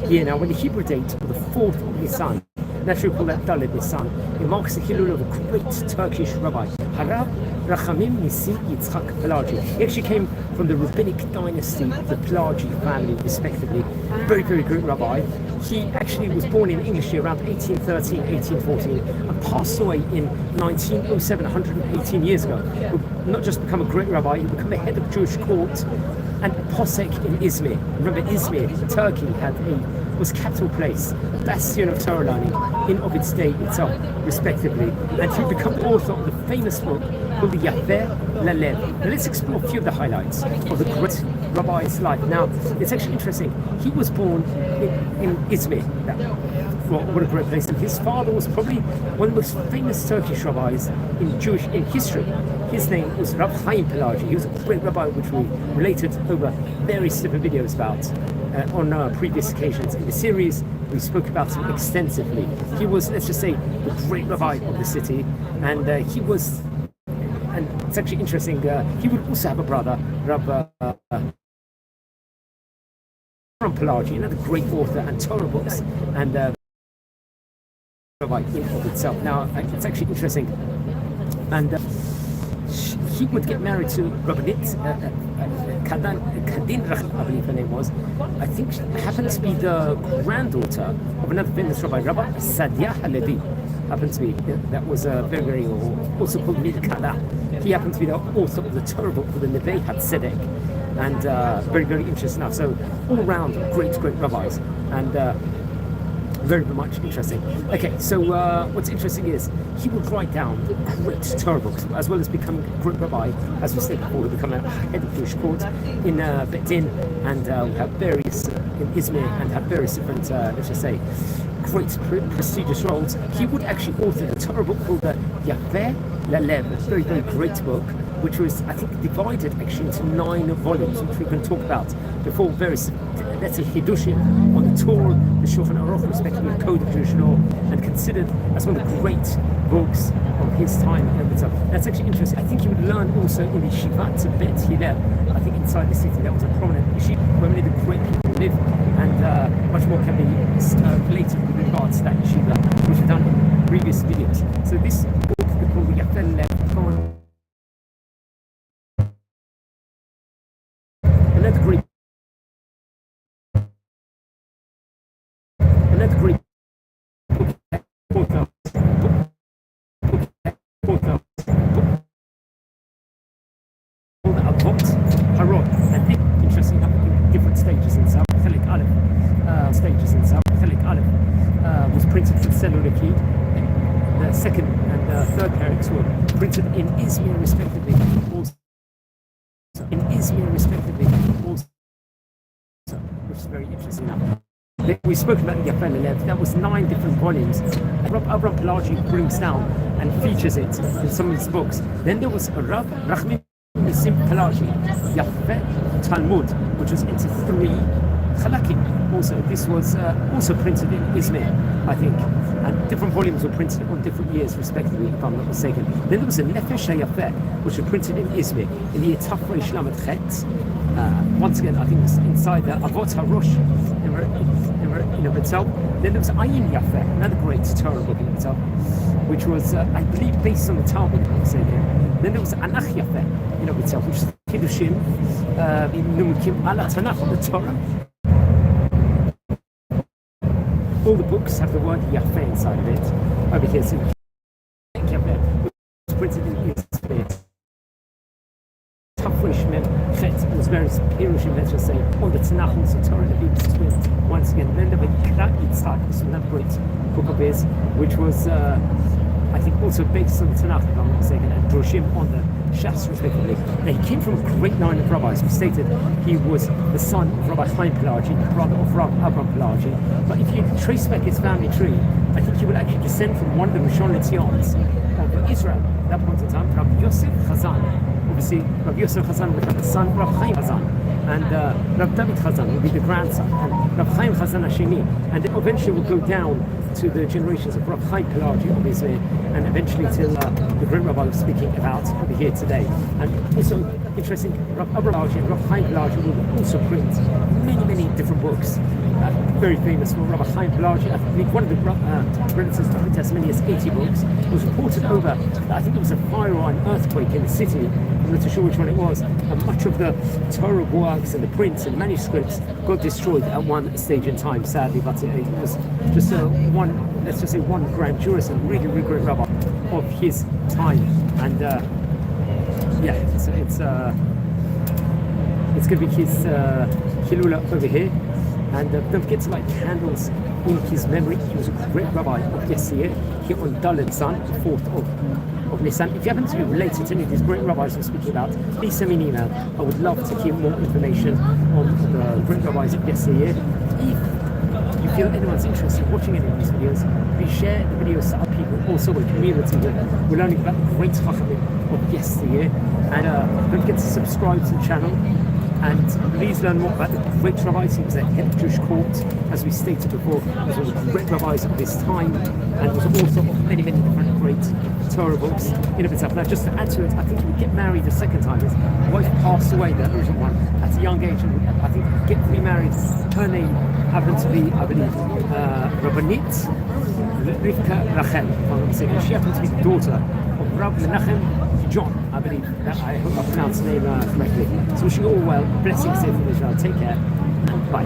year. Now, when the Hebrew date of the 4th of Nisan, naturally called that Daled Nisan, it marks the Hilul of a great Turkish rabbi, Rachamim, Nissim, Yitzchak, Palagi. He actually came from the rabbinic dynasty of the Pelagic family, respectively. Very, very great rabbi. He actually was born in English year around 1813, 1814, and passed away in 1907, 118 years ago. He not just become a great rabbi, he became the head of Jewish court and posek in Izmir. Remember, Izmir, Turkey, was capital place, a bastion of Torah learning in of its day itself, respectively. And he became author of the famous book called the Yafeh Lalev. Now let's explore a few of the highlights of the great rabbi's life. Now, it's actually interesting. He was born in Izmir. What a great place. And his father was probably one of the most famous Turkish rabbis in history. His name was Rachamim Palagi. He was a great rabbi, which we related over various different videos about on previous occasions in the series. We spoke about him extensively. He was, let's just say, the great rabbi of the city, and and it's actually interesting, he would also have a brother, Rabbi Palagi, another great author and Torah books, and rabbi in of itself. Now, it's actually interesting, and he would get married to Rabbi Kadin, I believe her name was. I think she happened to be the granddaughter of another famous rabbi, Rabbi Sadia Halevi. Happened to be, that was very, very, also called Midkala. He happened to be the author of the Torah book for the Nevei HaTzedek, and very, very interesting enough. So all around great rabbis, and very much interesting. Okay, so what's interesting is he would write down great Torah books, as well as becoming a great rabbi, as we said before, to become a head of Jewish court in Bet Din, and have various in Izmir, and have various different, let's just say, great prestigious roles. He would actually author a Torah book called the Yafeh Lalev, a very, very great book, which was, I think, divided actually into 9 volumes, which we can talk about before various, let's say, Hidushim on the Torah, the Shulchan Aruch, respectively, the Code of Jewish Law, and considered as one of the great books of his time in itself. That's actually interesting. I think he would learn also in the Yeshiva to Bet Hillel, I think inside the city. That was a prominent yeshiva where many of the great people live, and much more can be related with regards to that yeshiva, which we've done in previous videos. So this book, we call the Yafeh Lalev, another great Aבות, and interesting enough, different stages in South was printed in Seleucid. The second and third pairings were printed in Izmir respectively, also which is very interesting enough. We spoke about the Yafeh Lalev. That was 9 different volumes. Rabbi Palagi brings down and features it in some of his books. Then there was a Rachamim Nissim Palagi, Yafeh Talmud, which was into 3 Chalakim. Also, this was also printed in Izmir, I think, and different volumes were printed on different years, respectively, if I'm not mistaken. Then there was a Nefesh HaYafeh, which was printed in Izmir in the Etaf Reish Lamed Chet. Once again, I think it was inside the Avot HaRosh in of itself. Then there was Ayin Yafeh, another great Torah book in itself, which was, I believe, based on the Talmud, if I'm mistaken. Then there was Anach Yafeh in of itself, which is Kiddushim, Numikim ala Tanakh, on the Torah. All the books have the word Yafeh inside of it. Over here, so Yafeh was printed in Izmir. Tafresh Mem Chet was very Pirushim, let's just say, on the Tanakh, also Torah Nevi between. Once again, then the Yitzchak, this was another great book of his, which was, I think, also based on the Tanakh, if I'm not mistaken, and Droshim on the Shas, respectively. Now, he came from a great line of rabbis who stated he was the son of Rabbi Chaim Palagi, the brother of Rabbi Abraham Palagi. But if you trace back his family tree, I think he would actually descend from one of the Rishon LeZions of Israel at that point in time, Rabbi Yosef Chazan. Obviously, Rabbi Yosef Chazan would have the son, Rabbi Chaim Chazan, and Rabbi David Chazan would be the grandson, and Rabbi Chaim Chazan Hashemi, and eventually will go down to the generations of Rabbi Chaim Palagi, obviously, and eventually till the great rabbi we're speaking about over here today. And also interesting, Rabbi Palagi and Rabbi Chaim Palagi will also print many, many different books. very famous for Rabbi Palagi. I think one of the relatives of the testimony has 80 books. It was reported over that I think there was a fire or an earthquake in the city. I'm not too sure which one it was. And much of the Torah works and the prints and manuscripts got destroyed at one stage in time, sadly. But it was just one grandiose and really, really great rabbi of his time. And it's going to be his Hilula over here. And don't forget to light candles in his memory. He was a great rabbi of yesteryear, here on Dalet San, the 4th of Nissim. If you happen to be related to any of these great rabbis I'm speaking about, please send me an email. I would love to hear more information on the great rabbis of yesteryear. If you feel anyone's interested in watching any of these videos, please share the videos to other people, also a community that we're learning about the great Rachamim of yesteryear. And don't forget to subscribe to the channel. And please learn more about the great rabbis. He was a head of Jewish court, as we stated before. He was one of the great rabbis of his time, and was also of many, many different great Torah books in of itself. Now, just to add to it, I think he would get married a second time. His wife passed away, the original one, at a young age, and I think get remarried. Her name happened to be, I believe, Rabbanit Rivka Rachel, if I'm not mistaken. She happened to be the daughter of Rabbi Menachem John, I believe. I hope I pronounced the name correctly. So wishing you all well. Blessings here from Israel. Take care. And bye.